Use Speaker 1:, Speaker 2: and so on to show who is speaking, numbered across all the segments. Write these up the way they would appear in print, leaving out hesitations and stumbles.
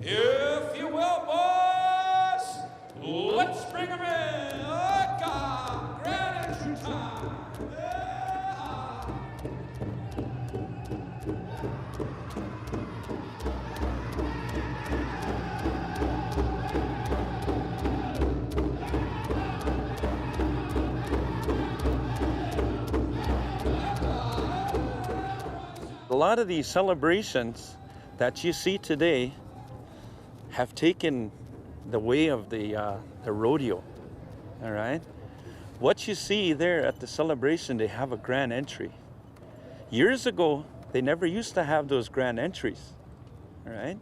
Speaker 1: If you will, boys, let's bring 'em in. Grand entry time.
Speaker 2: A lot of these celebrations that you see today have taken the way of the rodeo, all right? What you see there at the celebration, they have a grand entry. Years ago, they never used to have those grand entries, all right?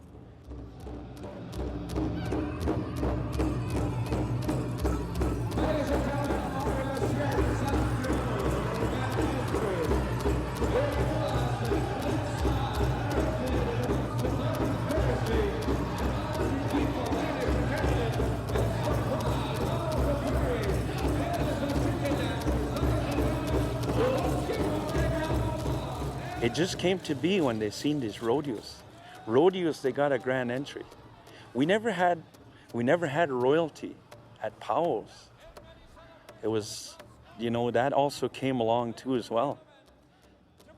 Speaker 2: It just came to be when they seen these rodeos. Rodeos, they got a grand entry. We never had royalty at Powell's. It was, you know, that also came along too as well.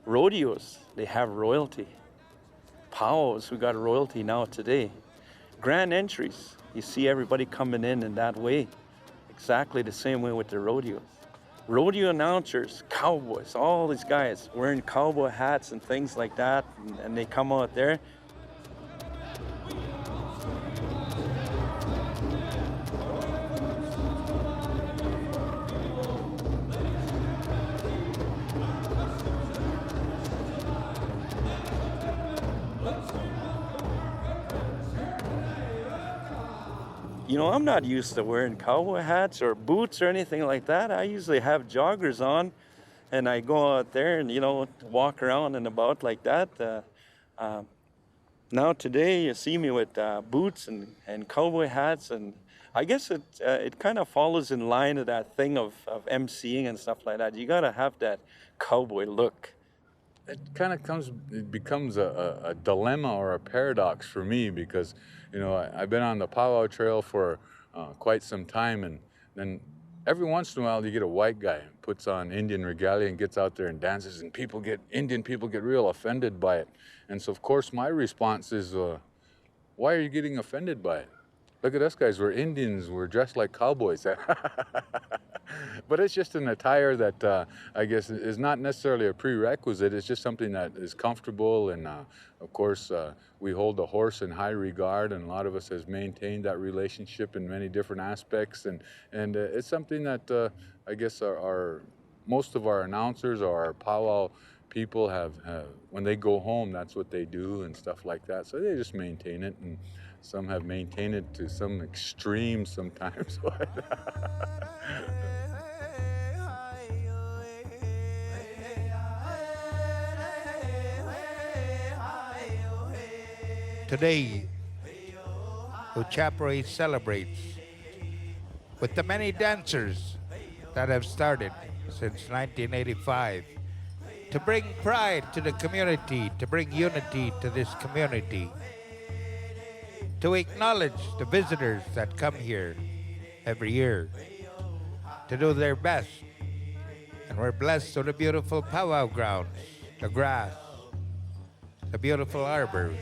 Speaker 2: Rodeos, they have royalty. Powell's, we got royalty now today. Grand entries, you see everybody coming in that way. Exactly the same way with the rodeos. Rodeo announcers, cowboys, all these guys wearing cowboy hats and things like that, and they come out there. You know, I'm not used to wearing cowboy hats or boots or anything like that. I usually have joggers on, and I go out there and, you know, walk around and about like that. Now today you see me with boots and cowboy hats, and I guess it kind of follows in line of that thing of emceeing and stuff like that. You gotta have that cowboy look.
Speaker 3: It becomes a dilemma or a paradox for me because, you know, I've been on the Pow Wow Trail for quite some time, and then every once in a while you get a white guy who puts on Indian regalia and gets out there and dances, and Indian people get real offended by it. And so, of course, my response is, why are you getting offended by it? Look at us guys, we're Indians, we're dressed like cowboys. But it's just an attire that I guess is not necessarily a prerequisite. It's just something that is comfortable, and of course we hold the horse in high regard, and a lot of us has maintained that relationship in many different aspects, and it's something that I guess our most of our announcers or our powwow people have when they go home, that's what they do and stuff like that. So they just maintain it, and some have maintained it to some extreme sometimes.
Speaker 4: Today, HOKA-HEY celebrates with the many dancers that have started since 1985 to bring pride to the community, to bring unity to this community, to acknowledge the visitors that come here every year, to do their best. And we're blessed with the beautiful powwow grounds, the grass, the beautiful arbor,